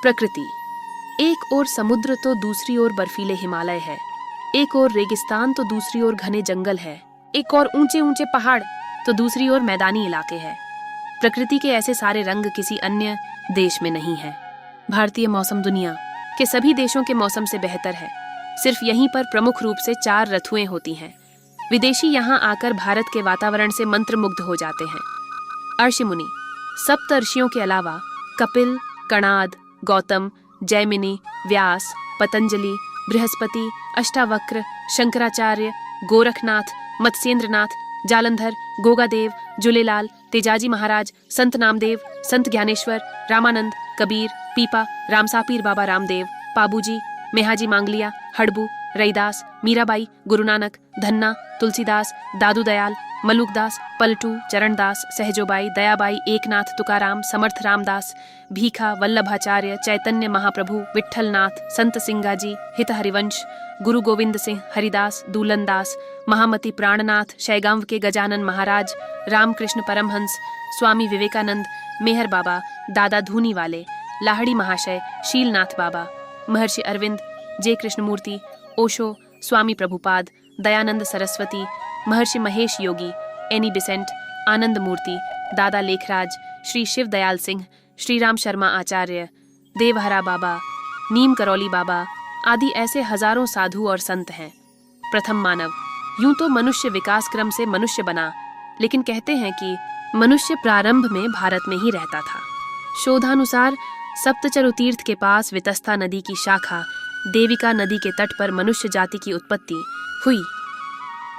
प्रकृति। एक ओर समुद्र तो दूसरी ओर बर्फीले हिमालय है, एक ओर रेगिस्तान तो दूसरी ओर घने जंगल है, एक और ऊंचे ऊंचे पहाड़ तो दूसरी ओर मैदानी इलाके हैं। प्रकृति के ऐसे सारे रंग किसी अन्य देश में नहीं है। भारतीय मौसम दुनिया के सभी देशों के मौसम से बेहतर है। सिर्फ यहीं पर प्रमुख रूप से 4 ऋतुएं होती हैं। विदेशी यहाँ आकर भारत के वातावरण से मंत्रमुग्ध हो जाते हैं। अर्षि मुनि, सप्तर्षियों के अलावा कपिल, कणाद, गौतम, जैमिनी, व्यास, पतंजलि, बृहस्पति, अष्टावक्र, शंकराचार्य, गोरखनाथ, मत्स्येंद्रनाथ, जालंधर, गोगादेव, जुलेलाल, तेजाजी महाराज, संत नामदेव, संत ज्ञानेश्वर, रामानंद, कबीर, पीपा, रामसापीर बाबा रामदेव, पाबूजी, मेहाजी मांगलिया, हड़बू, रईदास, मीराबाई, गुरु नानक, धन्ना, तुलसीदास, दादू दयाल, मलुकदास, पलटू, चरणदास, सहजोबाई, दयाबाई, एकनाथ, तुकाराम, समर्थ रामदास, भीखा, वल्लभाचार्य, चैतन्य महाप्रभु, विठ्ठलनाथ, संत सिंगाजी, हित हरिवंश, गुरु गोविंद सिंह, हरिदास, दूलनदास, महामती प्राणनाथ, शैगांव के गजानन महाराज, रामकृष्ण परमहंस, स्वामी विवेकानंद, मेहर बाबा, दादा धूनी वाले, लाहड़ी महाशय, शीलनाथ बाबा, महर्षि अरविंद, जे कृष्णमूर्ति, ओशो, स्वामी प्रभुपाद, दयानंद सरस्वती, महर्षि महेश योगी, एनी बिसेंट, आनंद मूर्ति, दादा लेखराज, श्री शिव दयाल सिंह, श्री राम शर्मा आचार्य, देवहरा बाबा, नीम करौली बाबा आदि ऐसे हजारों साधु और संत हैं। प्रथम मानव, यूं तो मनुष्य विकास क्रम से मनुष्य बना, लेकिन कहते हैं कि मनुष्य प्रारंभ में भारत में ही रहता था। शोधानुसार सप्तचरु तीर्थ के पास वितस्ता नदी की शाखा देविका नदी के तट पर मनुष्य जाति की उत्पत्ति हुई।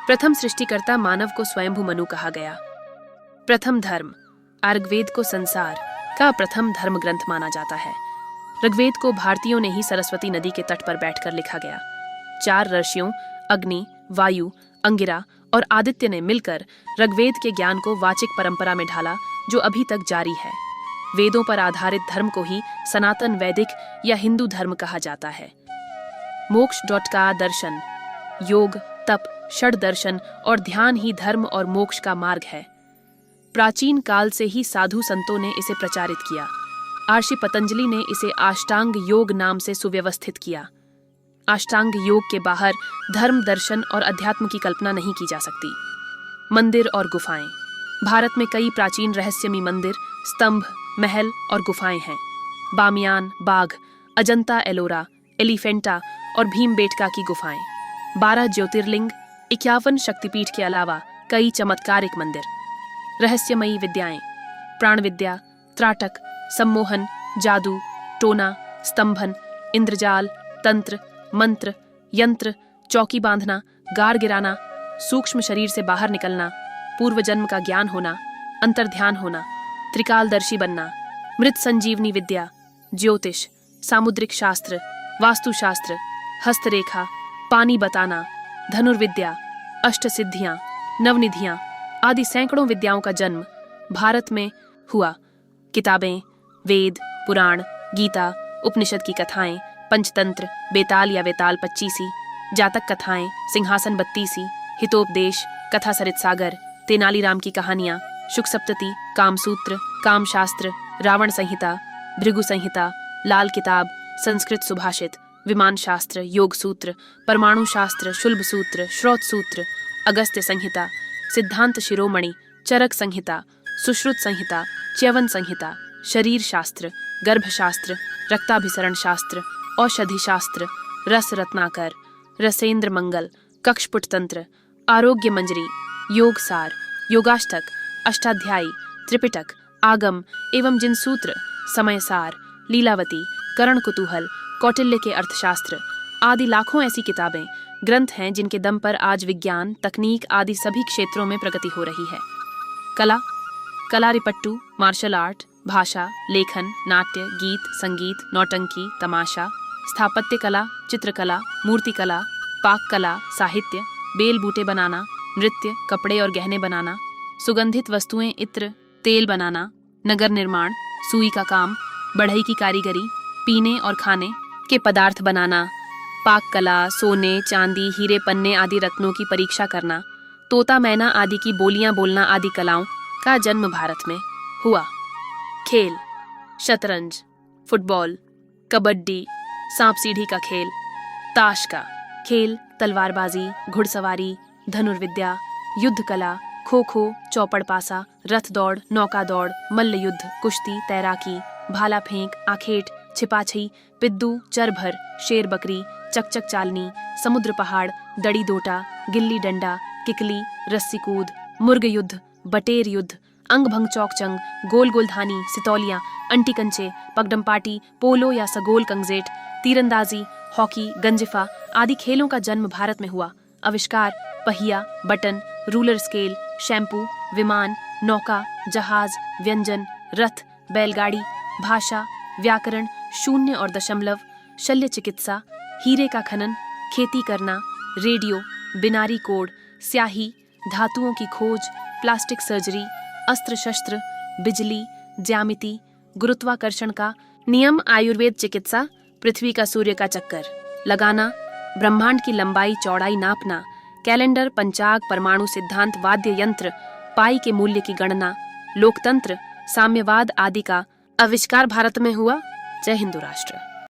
प्रथम सृष्टिकर्ता मानव को स्वयंभू मनु कहा गया। प्रथम धर्म, ऋग्वेद को संसार का प्रथम धर्म ग्रंथ माना जाता है। ऋग्वेद को भारतीयों ने ही सरस्वती नदी के तट पर बैठकर लिखा गया। 4 ऋषियों अग्नि, वायु, अंगिरा और आदित्य ने मिलकर ऋग्वेद के ज्ञान को वाचिक परंपरा में ढाला, जो अभी तक जारी है। वेदों पर आधारित धर्म को ही सनातन वैदिक या हिंदू धर्म कहा जाता है। मोक्ष का दर्शन, योग, तप, षड दर्शन और ध्यान ही धर्म और मोक्ष का मार्ग है। प्राचीन काल से ही साधु संतों ने इसे प्रचारित किया। महर्षि पतंजलि ने इसे अष्टांग योग नाम से सुव्यवस्थित किया। अष्टांग योग के बाहर धर्म, दर्शन और अध्यात्म की कल्पना नहीं की जा सकती। मंदिर और गुफाएं। भारत में कई प्राचीन रहस्यमयी मंदिर, स्तंभ, महल और गुफाएं हैं। बामियान, बाघ, अजंता एलोरा, एलिफेंटा और भीमबेटका की गुफाएं। 12 ज्योतिर्लिंग, 51 शक्तिपीठ के अलावा कई चमत्कारिक मंदिर। रहस्यमयी विद्याएं, प्राण विद्या, त्राटक, सम्मोहन, जादू, टोना, स्तंभन, इंद्रजाल, तंत्र, मंत्र, यंत्र, चौकी बांधना, गार गिराना, सूक्ष्म शरीर से बाहर निकलना, पूर्व जन्म का ज्ञान होना, अंतर्ध्यान होना, त्रिकालदर्शी बनना, मृत संजीवनी विद्या, ज्योतिष, सामुद्रिक शास्त्र, वास्तुशास्त्र, हस्तरेखा, पानी बताना, धनुर्विद्या, अष्ट सिद्धियां, नवनिधियां आदि सैकड़ों विद्याओं का जन्म भारत में हुआ। किताबें, वेद, पुराण, गीता, उपनिषद की कथाएं, पंचतंत्र, बेताल या वेताल 25, जातक कथाएं, सिंहासन 32, हितोपदेश, कथा सरित सागर, तेनालीराम की कहानियां, शुक सप्तति, कामसूत्र, कामशास्त्र, रावण संहिता, भृगु संहिता, लाल किताब, संस्कृत सुभाषित, विमान शास्त्र, योग सूत्र, परमाणु शास्त्र, शुल्भ सूत्र, श्रोत सूत्र, अगस्त्य संहिता, सिद्धांत शिरोमणि, चरक संहिता, सुश्रुत संहिता, च्यवन संहिता, शरीर शास्त्र, गर्भशास्त्र, रक्ताभिसरण शास्त्र, औषधि शास्त्र, रस रत्नाकर, रसेंद्र मंगल, कक्षपुट तंत्र, आरोग्य मंजरी, योग सार, योगाष्टक, अष्टाध्यायी, त्रिपिटक, आगम एवं जिन सूत्र, समय सार, लीलावती, करण कुतूहल, कौटिल्य के अर्थशास्त्र आदि लाखों ऐसी किताबें, ग्रंथ हैं जिनके दम पर आज विज्ञान, तकनीक आदि सभी क्षेत्रों में प्रगति हो रही है। कला, कलारिपट्टू, मार्शल आर्ट, भाषा, लेखन, नाट्य, गीत, संगीत, नौटंकी, तमाशा, स्थापत्य कला, चित्रकला, मूर्तिकला, पाक कला, साहित्य, बेल बूटे बनाना, नृत्य, कपड़े और गहने बनाना, सुगंधित वस्तुएं, इत्र, तेल बनाना, नगर निर्माण, सुई का काम, बढ़ई की कारीगरी, पीने और खाने के पदार्थ बनाना, पाक कला, सोने, चांदी, हीरे, पन्ने आदि रत्नों की परीक्षा करना, तोता मैना आदि की बोलियां बोलना आदि कलाओं का जन्म भारत में हुआ। खेल, शतरंज, फुटबॉल, कबड्डी, सांप सीढ़ी का खेल, ताश का खेल, तलवारबाजी, घुड़सवारी, धनुर्विद्या, युद्ध कला, खो खो, चौपड़ पासा, रथ दौड़, नौका दौड़, मल्ल युद्ध, कुश्ती, तैराकी, भाला फेंक, आखेट, छिपाछी, पिद्दू, चरभर, शेर बकरी, चकचक चालनी, समुद्र पहाड़, दड़ी दोटा, गिल्ली डंडा, किकली, रस्सी कूद, मुर्ग युद्ध, बटेर युद्ध, अंग भंग चौकचंग, गोल गोल धानी, सितौलियां, अंटी कंचे, पगडम पाटी, पोलो या सगोल कंगजेट, तीरंदाजी, हॉकी, गंजिफा आदि खेलों का जन्म भारत में हुआ। आविष्कार पहिया, बटन, रूलर स्केल, शैम्पू, विमान, नौका, जहाज, व्यंजन, रथ, बैलगाड़ी, भाषा, व्याकरण, शून्य और दशमलव, शल्य चिकित्सा, हीरे का खनन, खेती करना, रेडियो, बिनारी कोड, स्याही, धातुओं की खोज, प्लास्टिक सर्जरी, अस्त्र शस्त्र, बिजली, ज्यामिति, गुरुत्वाकर्षण का नियम, आयुर्वेद चिकित्सा, पृथ्वी का सूर्य का चक्कर लगाना, ब्रह्मांड की लंबाई चौड़ाई नापना, कैलेंडर, पंचाग, परमाणु सिद्धांत, वाद्य यंत्र, पाई के मूल्य की गणना, लोकतंत्र, साम्यवाद आदि का आविष्कार भारत में हुआ। जय हिंदू राष्ट्र।